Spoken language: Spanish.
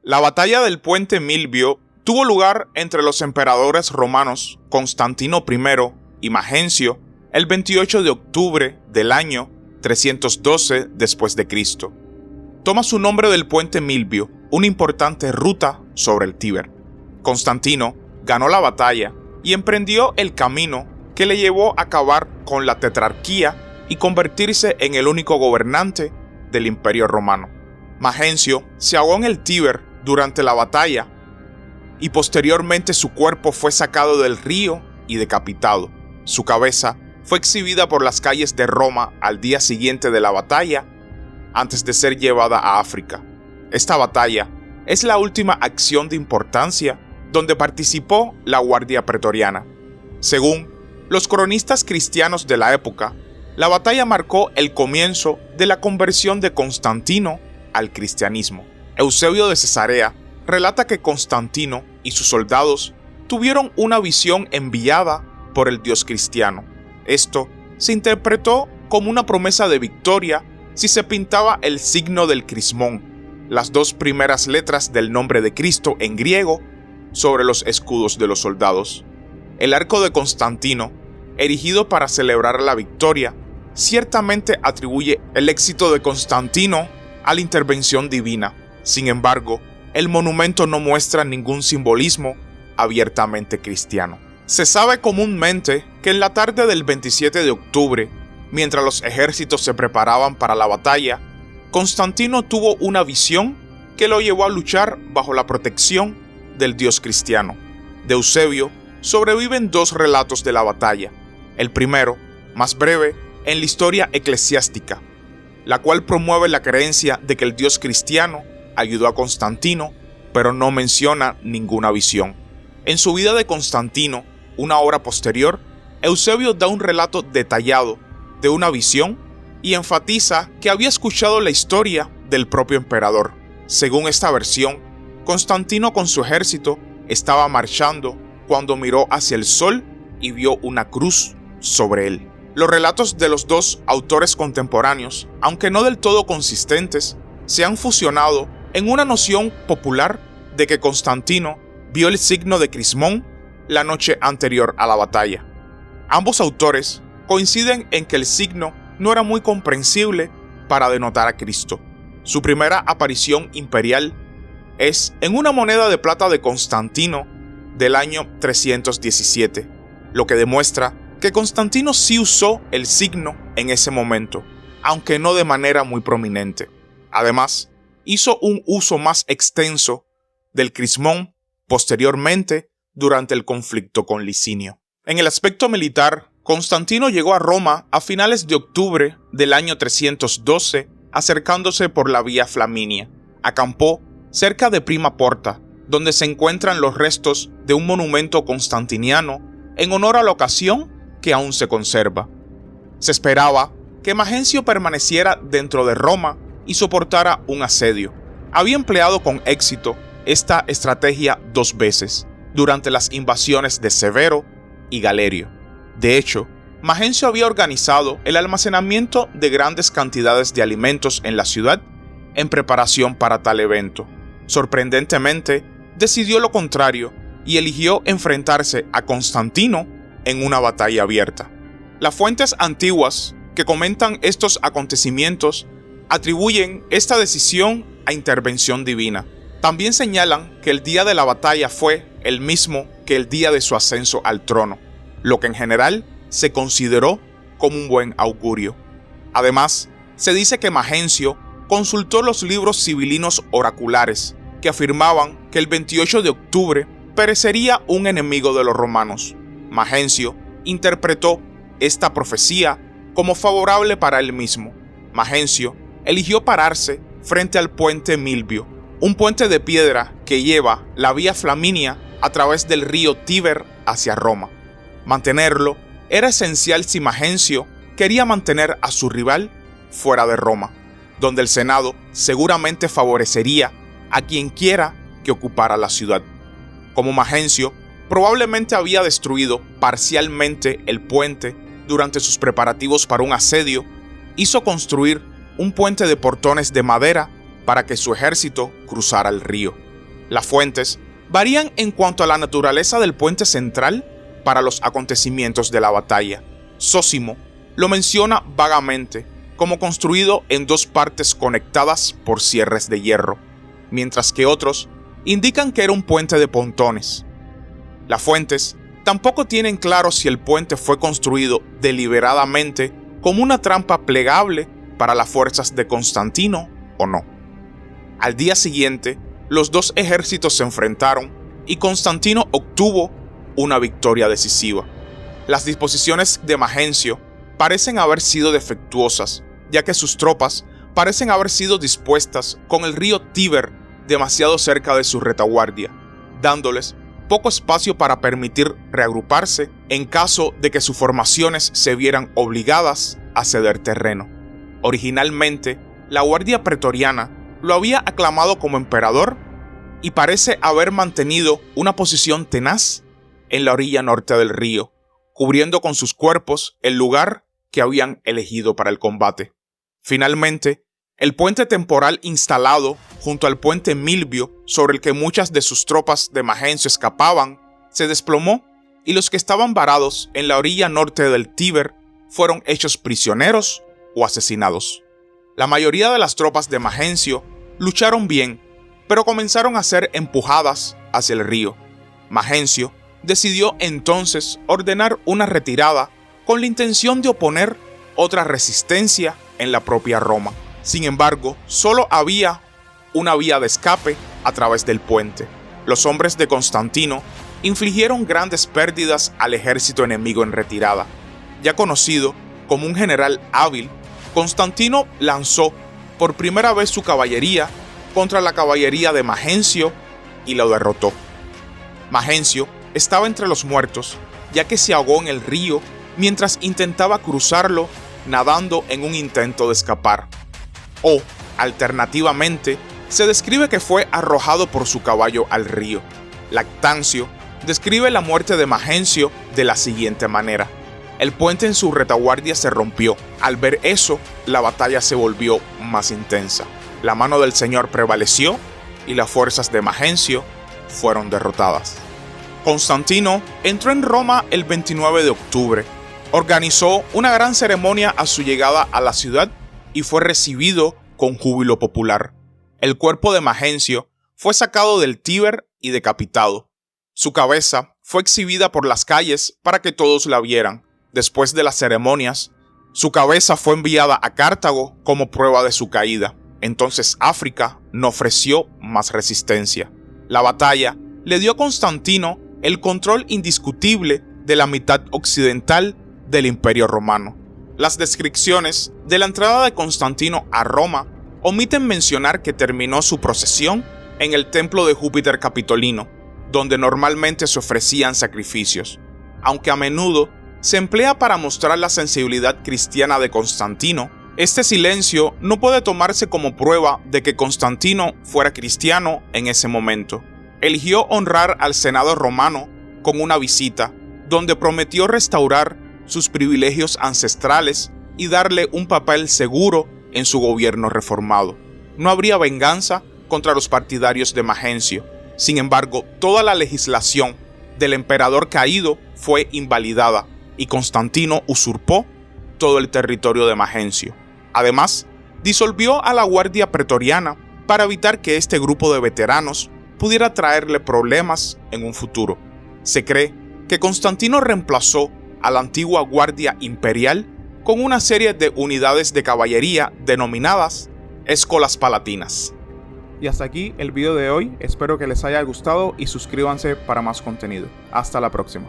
La batalla del puente Milvio tuvo lugar entre los emperadores romanos Constantino I y Magencio el 28 de octubre del año 312 después de Cristo. Toma su nombre del puente Milvio, una importante ruta sobre el Tíber. Constantino ganó la batalla y emprendió el camino que le llevó a acabar con la tetrarquía y convertirse en el único gobernante del Imperio Romano. Magencio se ahogó en el Tíber durante la batalla y posteriormente su cuerpo fue sacado del río y decapitado. Su cabeza fue exhibida por las calles de Roma al día siguiente de la batalla antes de ser llevada a África. Esta batalla es la última acción de importancia donde participó la Guardia Pretoriana. Según los cronistas cristianos de la época, la batalla marcó el comienzo de la conversión de Constantino al cristianismo. Eusebio de Cesarea relata que Constantino y sus soldados tuvieron una visión enviada por el Dios cristiano. Esto se interpretó como una promesa de victoria si se pintaba el signo del crismón, las dos primeras letras del nombre de Cristo en griego, sobre los escudos de los soldados. El arco de Constantino, erigido para celebrar la victoria, ciertamente atribuye el éxito de Constantino a la intervención divina. Sin embargo, el monumento no muestra ningún simbolismo abiertamente cristiano. Se sabe comúnmente que en la tarde del 27 de octubre, mientras los ejércitos se preparaban para la batalla, Constantino tuvo una visión que lo llevó a luchar bajo la protección del Dios cristiano. De Eusebio sobreviven dos relatos de la batalla. El primero, más breve, en la historia eclesiástica, la cual promueve la creencia de que el Dios cristiano ayudó a Constantino, pero no menciona ninguna visión. En su vida de Constantino, una obra posterior, Eusebio da un relato detallado de una visión y enfatiza que había escuchado la historia del propio emperador. Según esta versión, Constantino con su ejército estaba marchando cuando miró hacia el sol y vio una cruz sobre él. Los relatos de los dos autores contemporáneos, aunque no del todo consistentes, se han fusionado en una noción popular de que Constantino vio el signo de crismón la noche anterior a la batalla. Ambos autores coinciden en que el signo no era muy comprensible para denotar a Cristo. Su primera aparición imperial es en una moneda de plata de Constantino del año 317, lo que demuestra que Constantino sí usó el signo en ese momento, aunque no de manera muy prominente. Además, hizo un uso más extenso del crismón posteriormente durante el conflicto con Licinio. En el aspecto militar, Constantino llegó a Roma a finales de octubre del año 312, acercándose por la vía Flaminia. Acampó cerca de Prima Porta, donde se encuentran los restos de un monumento constantiniano en honor a la ocasión que aún se conserva. Se esperaba que Magencio permaneciera dentro de Roma y soportara un asedio. Había empleado con éxito esta estrategia 2 veces, durante las invasiones de Severo y Galerio. De hecho, Magencio había organizado el almacenamiento de grandes cantidades de alimentos en la ciudad en preparación para tal evento. Sorprendentemente, decidió lo contrario y eligió enfrentarse a Constantino en una batalla abierta. Las fuentes antiguas que comentan estos acontecimientos atribuyen esta decisión a intervención divina. También señalan que el día de la batalla fue el mismo que el día de su ascenso al trono, lo que en general se consideró como un buen augurio. Además, se dice que Magencio consultó los libros sibilinos oraculares que afirmaban que el 28 de octubre perecería un enemigo de los romanos. Magencio interpretó esta profecía como favorable para él mismo. Magencio eligió pararse frente al puente Milvio, un puente de piedra que lleva la vía Flaminia a través del río Tíber hacia Roma. Mantenerlo era esencial si Magencio quería mantener a su rival fuera de Roma, donde el Senado seguramente favorecería a quien quiera que ocupara la ciudad. Como Magencio probablemente había destruido parcialmente el puente durante sus preparativos para un asedio, hizo construir un puente de portones de madera para que su ejército cruzara el río. Las fuentes varían en cuanto a la naturaleza del puente central para los acontecimientos de la batalla. Zósimo lo menciona vagamente como construido en dos partes conectadas por cierres de hierro, mientras que otros indican que era un puente de pontones. Las fuentes tampoco tienen claro si el puente fue construido deliberadamente como una trampa plegable para las fuerzas de Constantino o no. Al día siguiente, los dos ejércitos se enfrentaron y Constantino obtuvo una victoria decisiva. Las disposiciones de Magencio parecen haber sido defectuosas, ya que sus tropas parecen haber sido dispuestas con el río Tíber demasiado cerca de su retaguardia, dándoles poco espacio para permitir reagruparse en caso de que sus formaciones se vieran obligadas a ceder terreno. Originalmente, la Guardia Pretoriana lo había aclamado como emperador y parece haber mantenido una posición tenaz en la orilla norte del río, cubriendo con sus cuerpos el lugar que habían elegido para el combate. Finalmente, el puente temporal instalado junto al puente Milvio, sobre el que muchas de sus tropas de Magencio escapaban, se desplomó y los que estaban varados en la orilla norte del Tíber fueron hechos prisioneros o asesinados. La mayoría de las tropas de Magencio lucharon bien, pero comenzaron a ser empujadas hacia el río. Magencio decidió entonces ordenar una retirada con la intención de oponer otra resistencia en la propia Roma. Sin embargo, solo había una vía de escape a través del puente. Los hombres de Constantino infligieron grandes pérdidas al ejército enemigo en retirada. Ya conocido como un general hábil, Constantino lanzó por primera vez su caballería contra la caballería de Magencio y lo derrotó. Magencio estaba entre los muertos, ya que se ahogó en el río mientras intentaba cruzarlo nadando en un intento de escapar. O, alternativamente, se describe que fue arrojado por su caballo al río. Lactancio describe la muerte de Magencio de la siguiente manera: el puente en su retaguardia se rompió. Al ver eso, la batalla se volvió más intensa. La mano del Señor prevaleció y las fuerzas de Magencio fueron derrotadas. Constantino entró en Roma el 29 de octubre. Organizó una gran ceremonia a su llegada a la ciudad y fue recibido con júbilo popular. El cuerpo de Magencio fue sacado del Tíber y decapitado. Su cabeza fue exhibida por las calles para que todos la vieran. Después de las ceremonias, su cabeza fue enviada a Cartago como prueba de su caída. Entonces África no ofreció más resistencia. La batalla le dio a Constantino el control indiscutible de la mitad occidental del Imperio Romano. Las descripciones de la entrada de Constantino a Roma omiten mencionar que terminó su procesión en el templo de Júpiter Capitolino, donde normalmente se ofrecían sacrificios, aunque a menudo se emplea para mostrar la sensibilidad cristiana de Constantino. Este silencio no puede tomarse como prueba de que Constantino fuera cristiano en ese momento. Eligió honrar al Senado romano con una visita, donde prometió restaurar sus privilegios ancestrales y darle un papel seguro en su gobierno reformado. No habría venganza contra los partidarios de Magencio. Sin embargo, toda la legislación del emperador caído fue invalidada y Constantino usurpó todo el territorio de Magencio. Además, disolvió a la Guardia Pretoriana para evitar que este grupo de veteranos pudiera traerle problemas en un futuro. Se cree que Constantino reemplazó a la antigua Guardia Imperial con una serie de unidades de caballería denominadas escolas palatinas. Y hasta aquí el video de hoy, espero que les haya gustado y suscríbanse para más contenido. Hasta la próxima.